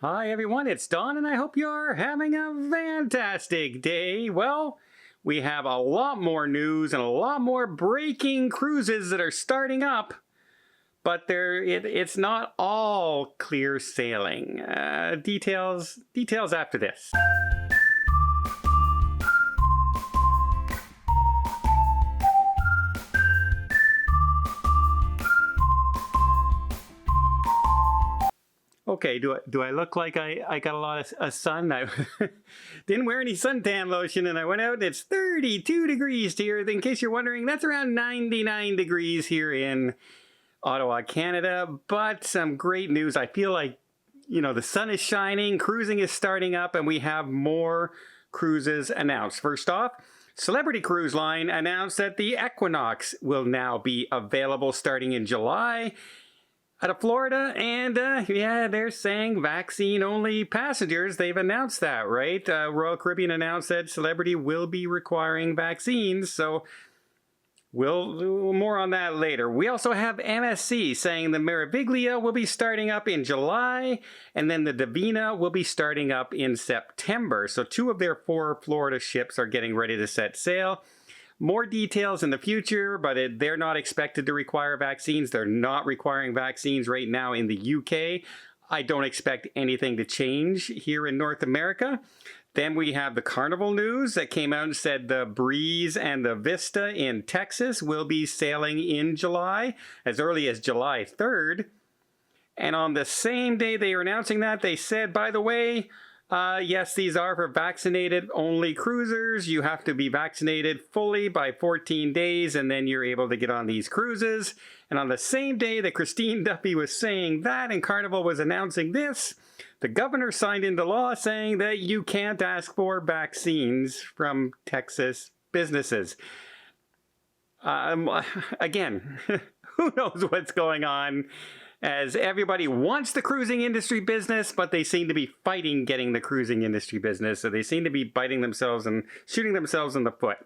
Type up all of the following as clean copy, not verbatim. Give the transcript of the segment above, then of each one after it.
Hi everyone, it's Don and I hope you're having a fantastic day. Well, we have a lot more news and a lot more breaking cruises that are starting up, but it's not all clear sailing. Details after this. Okay, do I look like I got a lot of sun? I didn't wear any suntan lotion and I went out and it's 32 degrees here. In case you're wondering, that's around 99 degrees here in Ottawa, Canada. But some great news. I feel like, the sun is shining, cruising is starting up, and we have more cruises announced. First off, Celebrity Cruise Line announced that the Equinox will now be available starting in July out of Florida, and they're saying vaccine-only passengers. They've announced that, right? Royal Caribbean announced that Celebrity will be requiring vaccines, so we'll do more on that later. We also have MSC saying the Meraviglia will be starting up in July, and then the Divina will be starting up in September. So 2 of their 4 Florida ships are getting ready to set sail. More details in the future, but they're not expected to require vaccines. They're not requiring vaccines right now in the UK. I don't expect anything to change here in North America. Then we have the Carnival news that came out and said the Breeze and the Vista in Texas will be sailing in July, as early as July 3rd. And on the same day they were announcing that, they said, by the way, yes, these are for vaccinated-only cruisers. You have to be vaccinated fully by 14 days, and then you're able to get on these cruises. And on the same day that Christine Duffy was saying that and Carnival was announcing this, the governor signed into law saying that you can't ask for vaccines from Texas businesses. Again, who knows what's going on? As everybody wants the cruising industry business, but they seem to be fighting getting the cruising industry business. So they seem to be biting themselves and shooting themselves in the foot,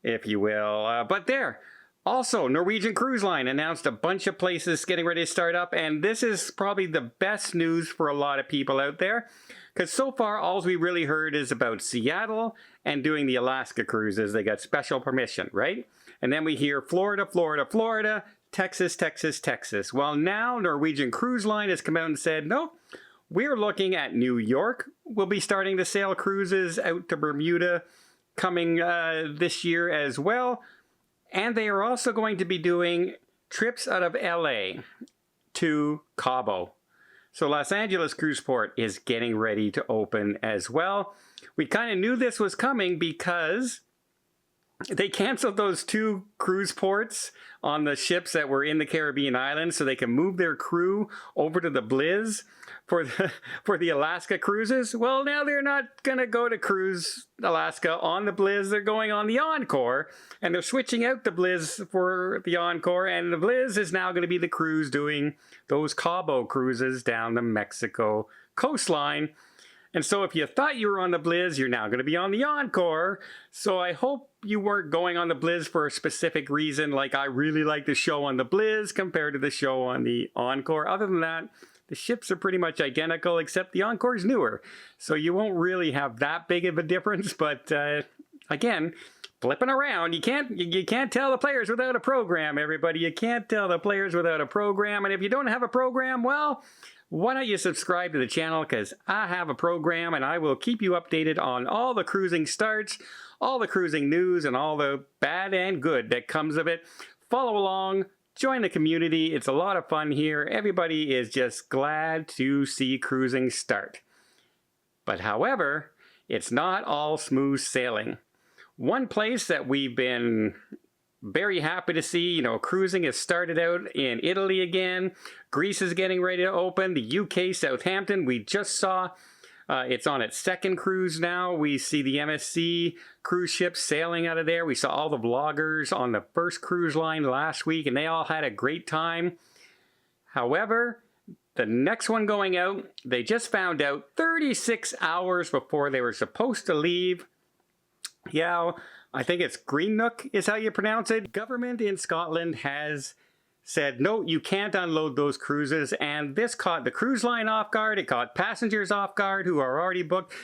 if you will. But there. Also, Norwegian Cruise Line announced a bunch of places getting ready to start up. And this is probably the best news for a lot of people out there. Because so far, all we really heard is about Seattle and doing the Alaska cruises. They got special permission, right? And then we hear Florida, Florida, Florida. Texas, Texas, Texas. Well, now Norwegian Cruise Line has come out and said, no, we're looking at New York. We'll be starting to sail cruises out to Bermuda coming this year as well. And they are also going to be doing trips out of LA to Cabo. So Los Angeles Cruise Port is getting ready to open as well. We kind of knew this was coming because they canceled those 2 cruise ports on the ships that were in the Caribbean islands so they can move their crew over to the Blizz for the Alaska cruises. Well, now they're not going to go to cruise Alaska on the Blizz. They're going on the Encore, and they're switching out the Blizz for the Encore, and the Blizz is now going to be the cruise doing those Cabo cruises down the Mexico coastline. And so if you thought you were on the Blizz, you're now going to be on the Encore. So I hope you weren't going on the Blizz for a specific reason, like I really like the show on the Blizz compared to the show on the Encore. Other than that, the ships are pretty much identical, except the Encore's newer. So you won't really have that big of a difference. But again, flipping around, you can't tell the players without a program, everybody. You can't tell the players without a program. And if you don't have a program, well, why don't you subscribe to the channel, because I have a program and I will keep you updated on all the cruising starts, all the cruising news, and all the bad and good that comes of it. Follow along, join the community. It's a lot of fun here. Everybody is just glad to see cruising start. But however, it's not all smooth sailing. One place that we've been very happy to see, cruising has started out in Italy again. Greece is getting ready to open. The UK, Southampton, we just saw it's on its 2nd cruise now. We see the MSC cruise ships sailing out of there. We saw all the vloggers on the 1st cruise line last week, and they all had a great time. However, the next one going out, they just found out 36 hours before they were supposed to leave. Yeah, I think it's Greenock is how you pronounce it. Government in Scotland has said, no, you can't unload those cruises. And this caught the cruise line off guard. It caught passengers off guard who are already booked,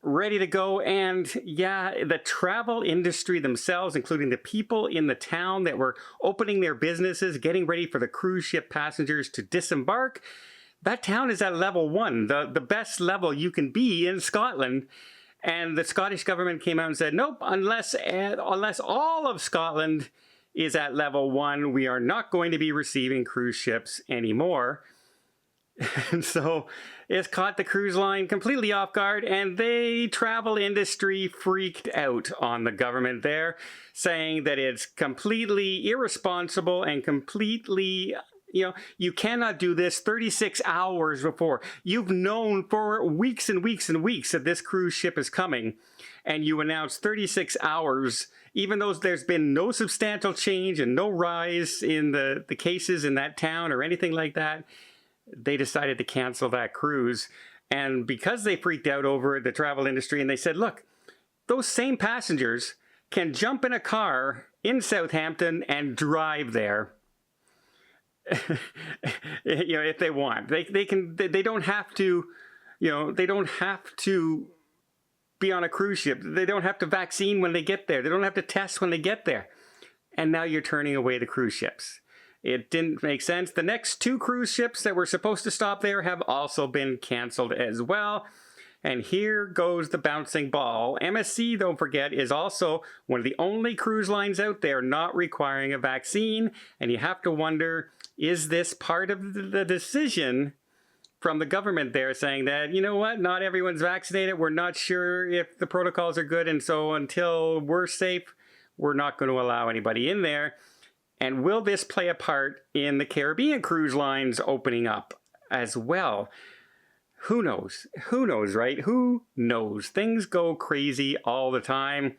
ready to go. And yeah, the travel industry themselves, including the people in the town that were opening their businesses, getting ready for the cruise ship passengers to disembark, that town is at level 1, the best level you can be in Scotland. And the Scottish government came out and said, nope, unless all of Scotland is at level 1, we are not going to be receiving cruise ships anymore. And so it's caught the cruise line completely off guard, and the travel industry freaked out on the government there, saying that it's completely irresponsible and completely, you cannot do this 36 hours before. You've known for weeks and weeks and weeks that this cruise ship is coming, and you announce 36 hours, even though there's been no substantial change and no rise in the cases in that town or anything like that. They decided to cancel that cruise. And because they freaked out over the travel industry, and they said, look, those same passengers can jump in a car in Southampton and drive there. If they want. They can. They don't have to, they don't have to be on a cruise ship. They don't have to vaccine when they get there. They don't have to test when they get there. And now you're turning away the cruise ships. It didn't make sense. The next 2 cruise ships that were supposed to stop there have also been canceled as well. And here goes the bouncing ball. MSC, don't forget, is also one of the only cruise lines out there not requiring a vaccine. And you have to wonder, is this part of the decision from the government there saying that, you know what, not everyone's vaccinated. We're not sure if the protocols are good. And so until we're safe, we're not going to allow anybody in there. And will this play a part in the Caribbean cruise lines opening up as well? Who knows? Who knows, right? Who knows? Things go crazy all the time,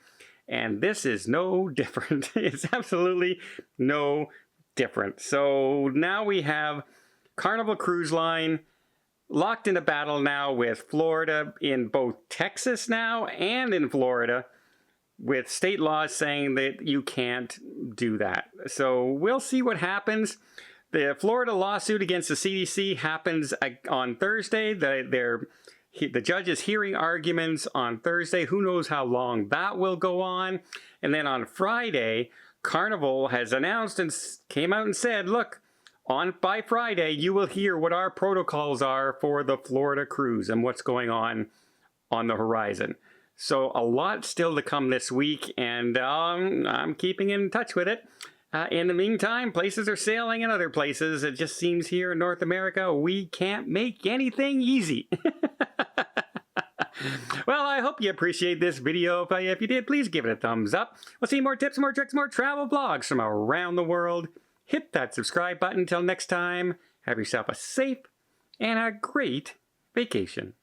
and this is no different. It's absolutely no different. So now we have Carnival Cruise Line locked in a battle now with Florida, in both Texas now and in Florida, with state laws saying that you can't do that. So we'll see what happens. The Florida lawsuit against the CDC happens on Thursday. The judge is hearing arguments on Thursday. Who knows how long that will go on. And then on Friday, Carnival has announced and came out and said, look, by Friday, you will hear what our protocols are for the Florida cruise and what's going on the horizon. So a lot still to come this week, and I'm keeping in touch with it. In the meantime, places are sailing in other places. It just seems here in North America, we can't make anything easy. Well, I hope you appreciate this video. If you did, please give it a thumbs up. We'll see more tips, more tricks, more travel vlogs from around the world. Hit that subscribe button. Until next time, have yourself a safe and a great vacation.